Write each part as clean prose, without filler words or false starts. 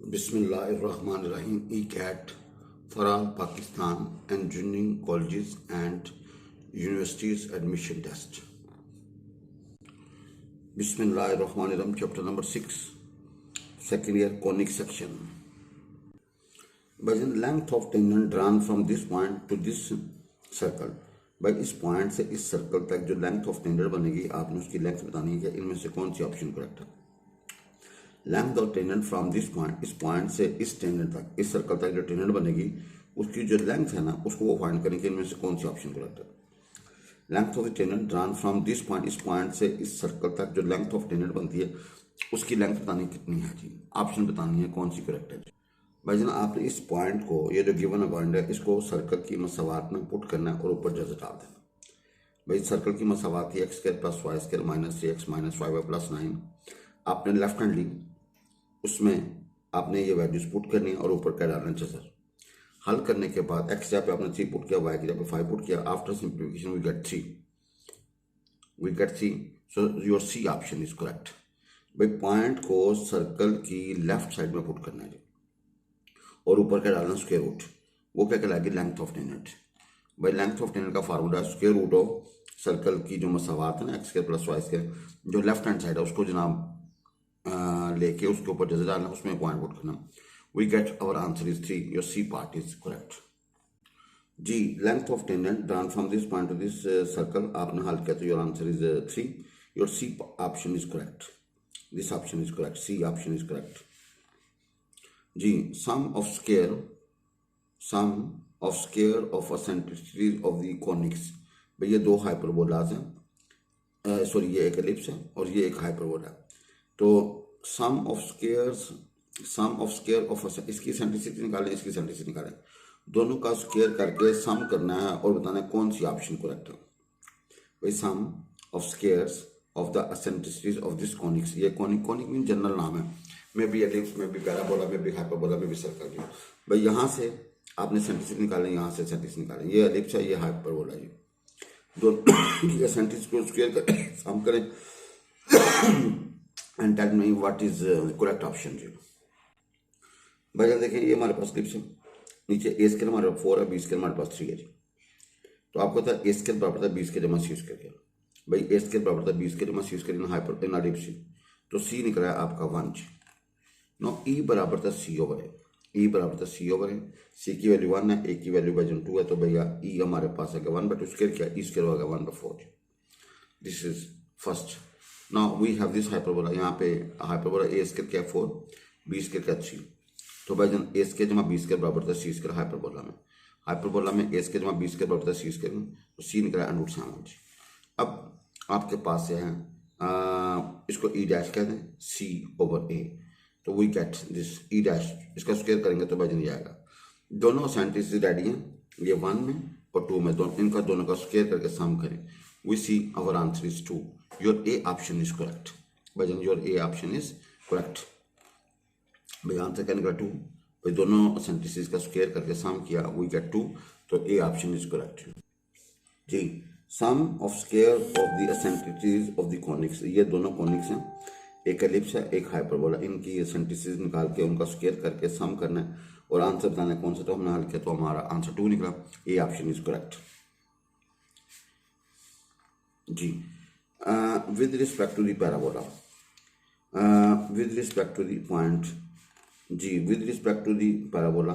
Bismillahirrahmanirrahim. ECAT for all Pakistan engineering colleges and universities admission test. Bismillahirrahmanirrahim. Chapter number 6, second year conic section. By the length of tangent drawn from this point to this circle. भाई इस point से इस circle तक जो length of tangent बनेगी आपने उसकी length बतानी है कि इनमें से कौन सी ऑप्शन करेक्ट है। Length of tangent from this point, इस पॉइंट से इस टेंजेंट तक, इस सर्कल तक जो टेंजेंट बनेगी उसकी जो लेंथ है ना उसको वो फाइंड करें कि इनमें से कौन सी ऑप्शन करेक्ट है। Length of the tangent drawn from this point, इस पॉइंट से इस सर्कल तक जो लेंथ ऑफ टेंजेंट बनती है उसकी लेंथ बतानी कितनी है जी, ऑप्शन बतानी है कौन सी करेक्ट है जी। भाई जना आपने इस पॉइंट को, ये जो गिवन पॉइंट है, इसको सर्कल की मसावात में पुट करना है और ऊपर जैसे डाल देना। भाई सर्कल की मसावात थी X square plus Y square minus 3x minus 5y plus 9। आपने लेफ्ट हैंड ली, उसमें आपने ये वैल्यूज पुट करनी है और ऊपर क्या डालना है जजर। हल करने के बाद एक्स जगह पे आपने 3 पुट किया, वाई की जगह पे 5 पुट किया। After simplification we get 3, so your C option is correct. भाई पॉइंट को सर्कल की लेफ्ट साइड में पुट करना है और ऊपर क्या डालना स्क्वायर रूट, वो क्या कहलाएगी लेंथ ऑफ टेंजेंट। भाई लेंथ ऑफ टेंजेंट का formula square root of circle की जो मसावात है ना x square plus Y square, जो लेफ्ट हैंड साइड है उसको जनाब लेके उसके ऊपर जैसे डालना, उसमें पॉइंट पुट करना। We get our answer is 3, your C part is correct जी। Length of tangent drawn from this point to this circle, आपने हल किया तो your answer is 3, your C option is correct, this option is correct, C option is correct जी। Sum of square of eccentricities of the conics. भाई ये दो हाइपरबोलाज हैं, sorry ये एक एलिप्स है और ये एक हाइपरबोला है। तो सम ऑफ स्क्वायर ऑफ इसकी एसेंट्रिसिटी निकालें, इसकी एसेंट्रिसिटी निकालें, दोनों का स्क्वायर करके सम करना है और बताना है कौन सी ऑप्शन करेक्ट है। भाई sum of squares of the eccentricities of this conics, ये कॉनिक मीन जनरल नाम है, may be ellipse, may be parabola, may be hyperbola, may be circle की। भाई यहाँ से आपने एसेंट्रिसिटी निकालें, यहाँ से एसेंट्रिसिटी निकालें, ये एलिप्स है, ये हाइपरबोला है, दोनों की एसेंट्रिसिटी को स्क्वायर करें, सम करें and tell me what is correct option जी। भाई देखें ये हमारे पास एलिप्स है, नीचे ए स्क्वायर हमारे पास 4 है, बी स्क्वायर हमारे पास 3 है जी। तो आपको पता है ए स्क्वायर बराबर था बी स्क्वायर जमा सी स्क्वायर। भाई ए स्क्वायर बराबर था बी स्क्वायर जमा सी square in hyper in ellipse, तो सी निकला है आपका 1 जी। नो ई बराबर था सी ओवर है, ई बराबर था सी ओवर है, सी की वैल्यू 1 है, ए की वैल्यू बाई 2 है, तो भैया ई हमारे पास है 1/2 स्क्वायर, क्या ई स्क्वायर होगा 1/4। This is first. Now we have this hyperbola, यहाँ पे हाइपरबोला ए स्क्वायर क्या 4, बी स्क्वायर क्या 3। तो भाई जन ए स्क्वायर जमा बी स्क्वायर बराबर था सी स्क्वायर हाइपरबोला में ए स्क्वायर जमा बी स्क्वायर बराबर था सी स्क्वायर में, तो सी निकला √7 जी। अब आपके पास है इसको ई डैश कह दें, सी ओवर ए, तो we get this e dash, इसका स्क्वायर करेंगे तो भाई जन आएगा। दोनों एसेंट्रिसिटीज रेडी हैं, ये 1 में और 2 में, इनका दोनों का स्क्वायर करके सम करें। We see our answer is 2, your A option is correct. भाई your A option is correct. भाई आंसर क्या निकला 2, भाई दोनों एसेंट्रिसिटीज का स्क्वायर करके सम किया, वी गेट 2, तो ए ऑप्शन इज करेक्ट जी। Sum of square of the eccentricities of the conics, ये दोनों कॉनिक्स हैं, एक एलिप्स है एक हाइपरबोला, इनकी एसेंट्रिसिटीज निकाल के उनका स्क्वायर करके सम करना है और आंसर बताना है कौन सा। तो हमने हल किया तो हमारा आंसर 2 निकला, ए ऑप्शन इज करेक्ट जी। With respect to the parabola, with respect to the point जी, with respect to the parabola,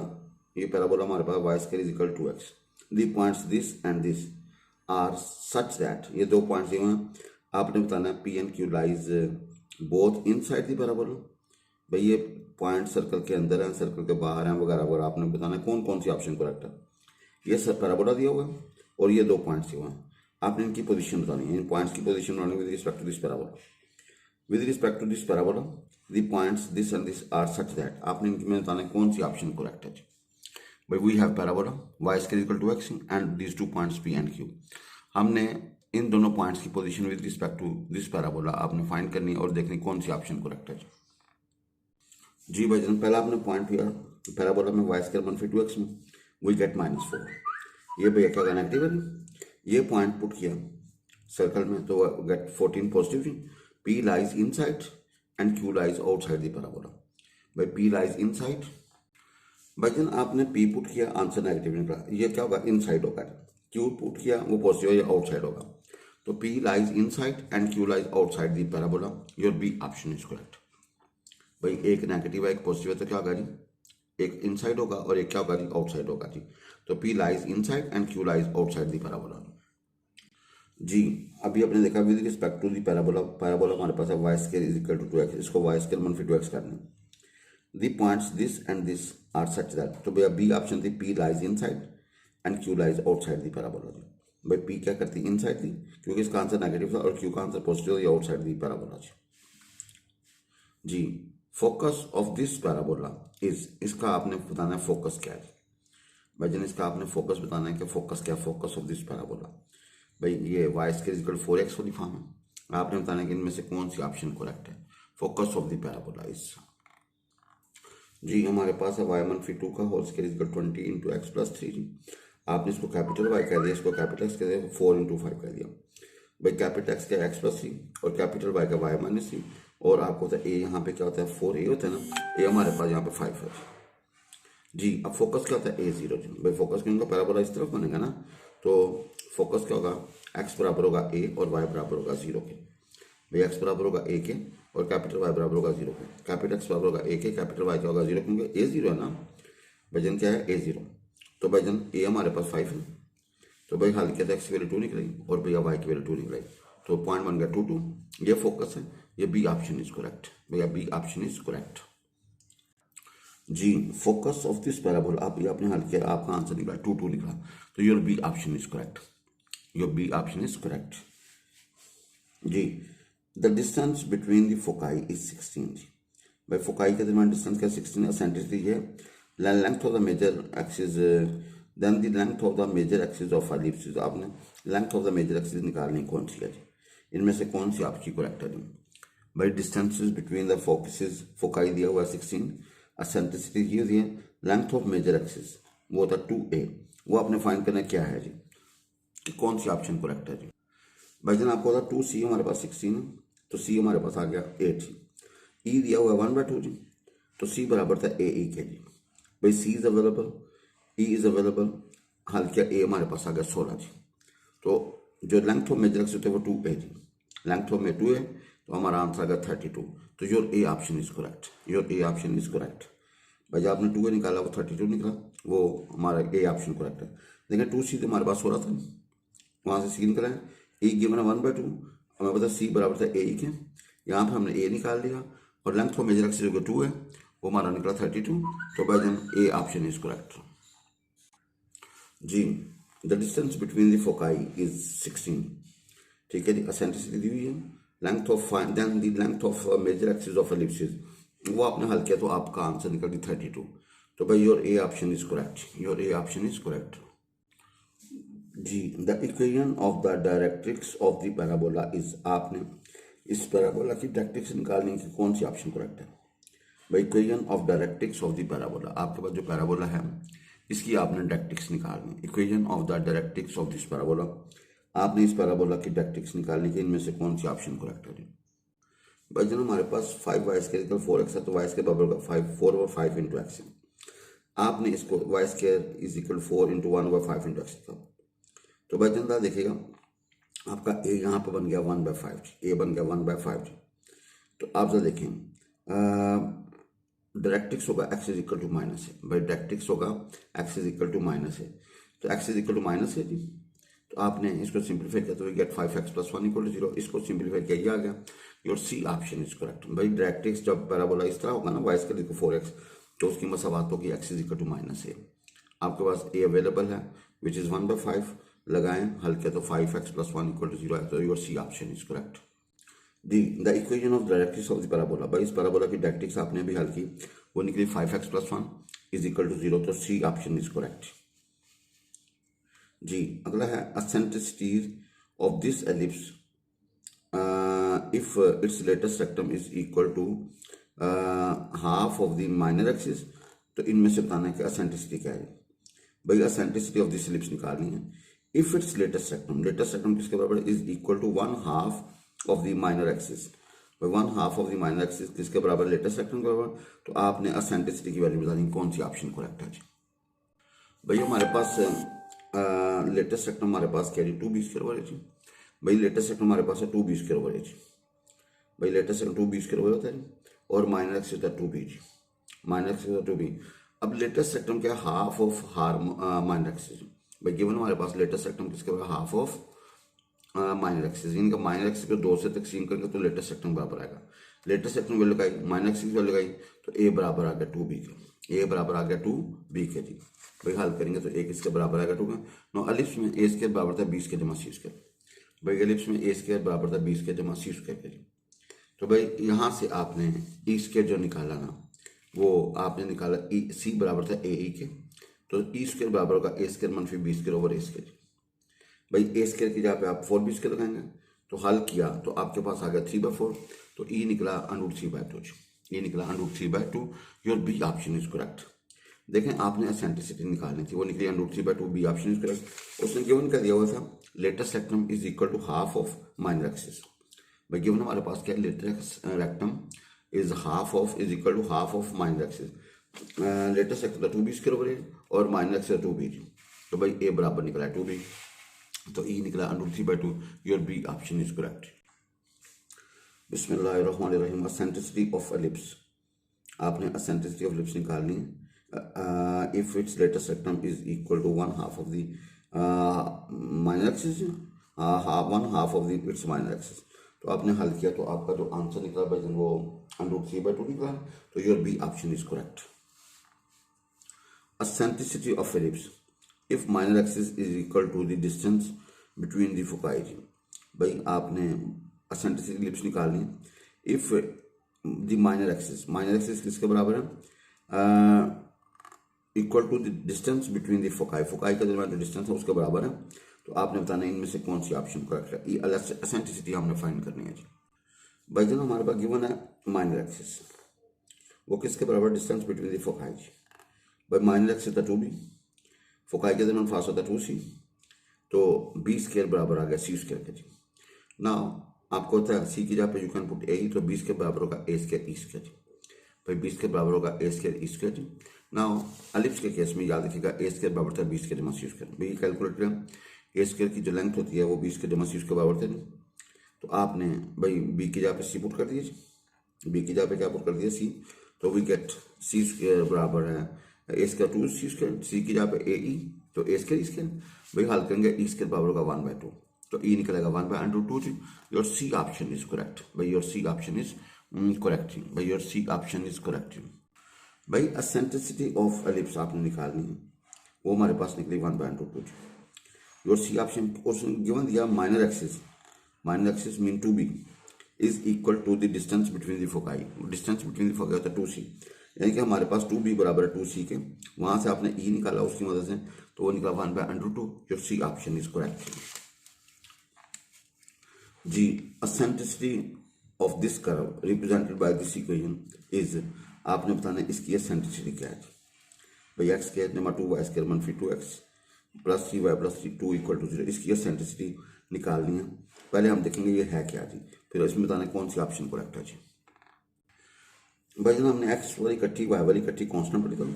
ये पैराबोला हमारे पास y square is equal to x, the points this and this are such that, ये दो points दिए हैं, आपने बताना है P and Q lies both inside the parabola. भाई ये पॉइंट सर्कल के अंदर हैं, सर्कल के बाहर हैं वगैरह वगैरह, आपने बताना है कौन कौन सी ऑप्शन करेक्ट है। ये सब पैराबोला दिया हुआ है और ये दो पॉइंट्स दिए हुए हैं, आपने इनकी पोजीशन बतानी है, इन पॉइंट्स की पोजीशन बतानी with respect to this parabola. With respect to this parabola the points this and this are such that, आपने इनमें बताना है कौन सी ऑप्शन करेक्ट है। भाई we have parabola y square equal to x and these 2 points p and q। हमने इन दोनों पॉइंट्स की position with respect to this parabola आपने फाइंड करनी और देखनी कौन सी ऑप्शन करेक्ट है जी। भाई जन पहला आपने पॉइंट लिया पैराबोला में y स्क्वायर 1/2x में, वी गेट -4, ये भैया क्या नेगेटिव है, ये पॉइंट पुट किया सर्कल में तो get 14 positive, p lies inside and q lies outside the parabola. भाई पी लाइज इन साइड। भाई जन आपने पी पुट किया, आंसर नेगेटिव निकला, ये क्या होगा, इन साइड होगा। क्यू पुट किया, वो पॉजिटिव या आउटसाइड होगा। तो P lies inside and Q lies outside the parabola, your B option is correct. भाई एक नेगेटिव है एक पॉजिटिव है, तो क्या होगा जी, एक इनसाइड होगा और एक क्या होगा जी, आउटसाइड होगा जी। तो P lies inside and Q lies outside the parabola जी। अभी आपने देखा with respect to the parabola, parabola हमारे पास है Y square is equal to 2x, इसको वाई स्क्वायर -2x करना है। The points this and this are such that, तो भैया बी ऑप्शन थी P lies inside and Q lies outside the parabola जी। भाई पी क्या करती इनसाइड थी क्योंकि इसका आंसर नेगेटिव था, और क्यू का आंसर पॉजिटिव था, आउटसाइड दी पैराबोला जी। Focus of this parabola is, इसका आपने बताना है फोकस क्या है भाई जन, इसका आपने फोकस बताना है कि फोकस क्या, फोकस ऑफ दिस पैराबोला। भाई ये वाई स्क्वायर इक्वल 4x वाली फॉर्म है, आपने बताना है कि इनमें से कौन सी ऑप्शन करेक्ट है। Focus of the parabola is जी, हमारे पास है y-2 का whole square equal 20 into X plus 3 जी। आपने इसको कैपिटल वाई कह दिया, इसको कैपिटल एक्स कह दिया, 4 इंटू 5 कह दिया। भाई कैपिटल एक्स का एक्स प्लस 3 और कैपिटल वाई का y-3, और आपको होता है ए, यहाँ पे क्या होता है 4a होता है ना, ए हमारे पास यहाँ पे 5 है जी। अब फोकस क्या होता है a0 जी। भाई फोकस क्योंकि पैराबोला इस तरफ बनेगा ना, तो फोकस क्या होगा, x बराबर होगा a और y बराबर होगा 0 के। भाई x बराबर होगा a के और कैपिटल y बराबर होगा 0 के। कैपिटल x बराबर होगा a के, कैपिटल y क्या होगा 0, क्योंकि a0 है ना। भाईजन क्या है a0, तो भाईजन a हमारे पास 5 है, तो भाई हल किया था x की वैल्यू 2 निकली और भैया y की वैल्यू 2 निकली, तो पॉइंट बन गया 2 2। ये फोकस है, ये बी ऑप्शन इज करेक्ट। भैया बी ऑप्शन इज करेक्ट जी। फोकस ऑफ दिस पैराबोला, आप ये आपने हल किया, आपका आंसर निकला 2 2 निकला, तो your B option is correct, your B option is correct जी। The distance between the foci is 16 जी। भाई फोकाई के दरमियान डिस्टेंस क्या 16 सेंटीमीटर है। Length of the major axis, then the length of the major axis of ellipse, आपने length of the major axis निकालनी कौन सी है जी, इनमें से कौन सी आपकी करेक्ट है जी। भाई distances between the focuses, foci दिया हुआ 16, एसेंट्रिसिटी ये दिया, लेंथ ऑफ मेजर एक्सिस वो था 2a, वो आपने फाइंड करना क्या है जी, कि कौन सी ऑप्शन करेक्ट है जी। भाई जन आपको होता 2c हमारे पास 16 है, तो c हमारे पास आ गया 8 जी। e दिया हुआ 1/2 जी, तो c बराबर था ae के जी। भाई c is available, e is available, हल किया a हमारे पास आ गया 16 जी। तो जो लेंथ ऑफ मेजर एक्सिस होते हैं वो 2a जी, लेंथ ऑफ में 2 है, तो हमारा आंसर आ गया 32। तो your A option is correct, your A option is correct. भाई जब आपने 2 निकाला वो 32 निकला, वो हमारा ए ऑप्शन करेक्ट है। देखिए 2c तो हमारे पास 16 था, वहाँ से c निकला है, ए गिवन है 1/2, हमें पता c बराबर था ए के, यहाँ पर हमने ए निकाल लिया और लेंथ ऑफ मेजर एक्सिस जो 2 है वो हमारा निकला 32। तो भाई जन ए ऑप्शन इज करेक्ट जी। The distance between the foci is 16, ठीक है जी। एसेंट्रिसिटी दी हुई है, length of, then the length of major axis of ellipsis, वो आपने हल किया तो आपका आंसर निकल गया 32। तो भाई your A option is correct, your A option is correct जी। The equation of the directrix of the parabola is, आपने इस पैराबोला की डायरेक्ट्रिक्स निकालने की कौन सी ऑप्शन करेक्ट है। भाई equation of directrix of the parabola, आपके पास जो पैराबोला है इसकी आपने डायरेक्ट्रिक्स निकालनी। Equation of the directrix of this parabola, आपने इस पैराबोला की डायरेक्ट्रिक्स निकालने की, इनमें से कौन सी ऑप्शन करेक्ट है। भाई जन हमारे पास 5y² 4x है, तो y² बराबर 5 4 और 5 इंटू एक्स है। आपने इसको y² is equal 4 into 1/5 into x लिखा। तो भाई जन देखिएगा आपका a यहाँ पर बन गया 1/5 जी, a बन गया 1/5 जी। तो आप जरा देखें डायरेक्ट्रिक्स होगा x is equal to minus है। भाई डायरेक्ट्रिक्स होगा x is equal to minus है, तो x is equal to minus है जी। तो आपने इसको सिंपलीफाई किया तो गेट 5x + 1 = 0, इसको सिंपलीफाई किया ये आ गया, your C option is correct. भाई डायरेक्ट्रिक्स जब पैराबोला इस तरह होगा ना y² 4x, तो उसकी मसावात होगी x is equal to minus है। आपके पास a अवेलेबल है विच इज 1/5, लगाएं हल किया तो 5x + 1 = 0 है, तो your C option is correct. The equation of directrix of the parabola, भाई इस पैराबोला की डायरेक्ट्रिक्स आपने भी हल की, वो निकली 5x + 1 = 0, तो सी ऑप्शन इज करेक्ट जी। अगला है eccentricity of this ellipse if it's latus rectum is equal to half of the minor axis. तो इनमें से बताना है कि एसेंट्रिसिटी क्या है। भाई एसेंट्रिसिटी ऑफ दिस एलिप्स निकालनी है। इफ इट्स लेटेस्ट रेक्टम किसके बराबर is equal to 1/2 of the minor axis. भाई 1/2 ऑफ द माइनर एक्सिस किसके बराबर, लेटेस्ट सेक्टम के बराबर। तो आपने एसेंट्रिसिटी की वैल्यू बतानी, कौन सी ऑप्शन करेक्ट है जी। भाई हमारे पास लेटेस्ट सेक्टम हमारे पास क्या है, 2b² ओवर है जी। भाई लेटेस्ट सेक्टम हमारे पास है 2b² ओवर है जी। भाई लेटेस्ट सेक्टम 2b² ओवर होता है जी, और माइनर एक्सिस है 2b जी, माइनर एक्सिस है 2b। अब लेटेस्ट सेक्टम क्या है, हाफ ऑफ माइनर एक्सिस। भाई गिवन हमारे पास लेटेस्ट सेक्टम किसके बराबर, हाफ ऑफ माइनर एक्सिस। इनका माइनर एक्सिस को 2 से तकसीम करके तो लेटेस्ट सेक्टम बराबर आएगा। लेटेस्ट सेक्टम वैल्यू लगाई, माइनर एक्सिस की वैल्यू लगाई, तो ए बराबर आ गया 2b के, ए बराबर आ गया 2b के जी। भाई हल करेंगे तो ए किसके बराबर आएगा 2 का। नो एलिप्स में ए स्क्वायर बराबर था 20 के जमा सी स्क्वायर। भाई एलिप्स में ए स्क्वायर बराबर था 20 के जमा सी स्क्वायर के जी। तो भाई यहाँ से आपने ई स्क्वायर जो निकाला ना, वो आपने निकाला ई सी बराबर था ए ई के, तो ई स्क्वायर बराबर होगा ए स्क्वायर मनफी बी स्क्वायर ओवर ए स्क्वायर। भाई ए स्क्वायर की जगह पे आप 4b स्क्वायर लगाएंगे, तो हल किया तो आपके पास आ गया 3/4, तो ई निकला √3/2, ये निकला √3/2। Your B option is correct. देखें आपने एसेंट्रिसिटी निकालनी थी, वो निकली √3/2, बी ऑप्शन इज करेक्ट। उसने गिवन कर दिया हुआ था latus rectum is equal to half of minor axis. भाई गिवन हमारे पास क्या है, latus rectum is half of is equal to half of minor axis. Latus rectum 2b² over है और माइनर एक्सिस 2b। तो भाई ए बराबर निकला है 2b, तो ई निकला √3/2। Your B option is correct. बिस्मिल्लाहिर्रहमानिर्रहीम। एसेंट्रिसिटी ऑफ एलिप्स, आपने एसेंट्रिसिटी ऑफ एलिप्स निकालनी है। If it's latus rectum is equal to 1/2 of the minor axis, 1/2 of the it's minor axis. तो आपने हल किया तो आपका जो आंसर निकला भाई वो √3/2 निकला। तो your B option is correct. Eccentricity of ellipse if minor axis is equal to the distance between the foci. भाई आपने एसेंट्रिसिटी एलिप्स निकालनी है। इफ द माइनर एक्सिस किसके बराबर है, equal to the distance between the foci, foci का दरमियान जो डिस्टेंस है उसके बराबर है। तो आपने बताना इनमें से कौन सी ऑप्शन करेक्ट है। ये एसेंट्रिसिटी हमने फाइंड करनी है जी। भाई जब हमारे पास गिवन है माइनर एक्सिस, वो किसके बराबर, डिस्टेंस बिटवीन द फोकाई। भाई माइनर एक्सिस था 2b, फोकाई के दरमियान फासला था 2c, तो b² बराबर आ गया c² के जी। ना आपको होता है c की जगह पे यू कैन पुट ए, तो b² बराबर होगा a² e²। भाई b² बराबर होगा a² e²। ना एलिप्स के केस में याद रखिएगा a² बराबर था b² जमा c²। भाई कैलकुलेट करें, a² की जो लेंथ होती है वो b² जमा c² बराबर थे। तो आपने भाई b की जगह पे c पुट कर दिए, b की जगह पे क्या पुट कर दिया c, तो वी गेट c² बराबर है a² 2c², c की जगह पे ae, तो a² e²। भाई हल करेंगे e² बराबर होगा 1/2, तो e निकलेगा 1/2 जी। Your C option is correct. भाई your C option is correct. भाई your C option is correct. भाई एसेंट्रिसिटी ऑफ एलिप्स आपने निकालनी है, वो हमारे पास निकली 1/2 जी। योर सी ऑप्शन गिवन दिया minor axis mean 2b is equal to the distance between the foci. Distance between the foci होता है 2c, यानी कि हमारे पास 2b बराबर है 2c के। वहां से आपने e निकाला उसकी मदद से, तो वो निकला 1/2। Your C option is correct जी। Eccentricity of this curve represented by this equation is, आपने बताना है इसकी एसेंट्रिसिटी क्या है। भाई x² जमा 2y² मनफी 2x plus 3y plus 2 equal to 0, इसकी एसेंट्रिसिटी निकालनी है। पहले हम देखेंगे ये है क्या जी, फिर इसमें बताना है कौन सी ऑप्शन करेक्ट है जी। भाई जब हमने x वाली इकट्ठी y वाली इकट्ठी कांस्टेंट पढ़ी, तो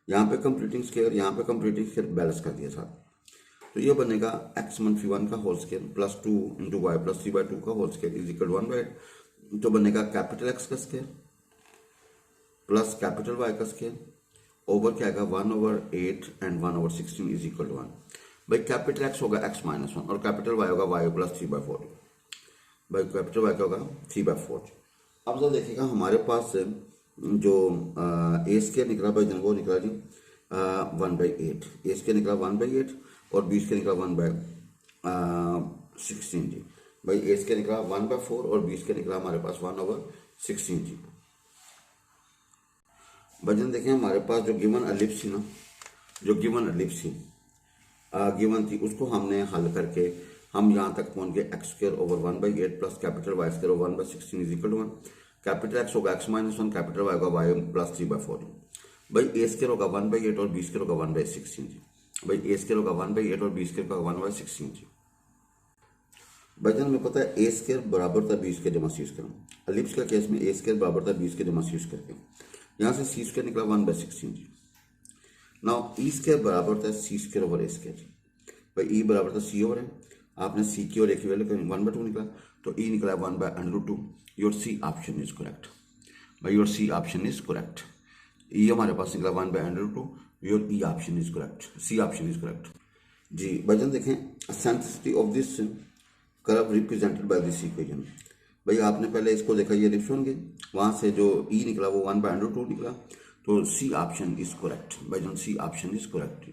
यहाँ पे कंप्लीटिंग स्क्वायर, यहाँ पे कंप्लीटिंग स्क्वायर बैलेंस कर दिया था। तो ये बनेगा x मनफी 1 का whole square plus 2 into y plus 3/2 का होल स्क्वायर इज इक्वल 1/8। तो बनेगा कैपिटल x का स्क्वायर प्लस कैपिटल y का स्क्वायर ओवर क्या आएगा 1/8 एंड 1/16 इज इक्वल टू 1। भाई कैपिटल x होगा x-1 और कैपिटल y होगा y प्लस 3/4। भाई कैपिटल y क्या होगा 3/4। अब जब देखिएगा हमारे पास जो a² निकला भाई वो निकला जी 1/8, a² निकला 1/8 और b² निकला 1/16 जी। भाई a² निकला 1/4 और b² निकला हमारे पास 1/16 जी। वजन देखें हमारे पास जो गिवन एलिप्स थी ना, जो गिवन एलिप्स थी गिवन थी, उसको हमने हल करके हम यहाँ तक पहुँच गए x² over 1/8 plus capital y² over 1/16 is equal to 1। Capital x होगा x-1, कैपिटल y होगा y प्लस 3/4। भाई a² होगा 1/8 और b² होगा 1/16 जी। भाई a² होगा 1/8 और b² होगा 1/16 जी। भाईजान हमें पता है ए स्क्वायर बराबर था बी स्क्वायर जमा सी स्क्वायर। एलिप्स का केस में ए स्क्वायर बराबर था बी स्क्वायर जमा सी स्क्वायर के। यहाँ से सी स्क्वायर निकला 1/16 जी। नाउ ई स्क्वायर बराबर था सी स्क्वायर ओवर ए स्क्वायर जी। भाई ई बराबर था सी ओवर है, आपने सी की और ए की वैल्यू करी 1/2 निकला, तो ई निकला 1/√2। Your C option is correct. भाई your C option is correct. E हमारे पास निकला 1/√2। Your E option is correct, C option is correct जी। भाईजान देखें sensitivity of this curve represented by this equation. भाई आपने पहले इसको देखा, ये एलिप्स होंगे, वहां से जो ई निकला वो 1/√2 निकला, तो सी ऑप्शन इज करेक्ट। भाईजान सी ऑप्शन इज करेक्ट।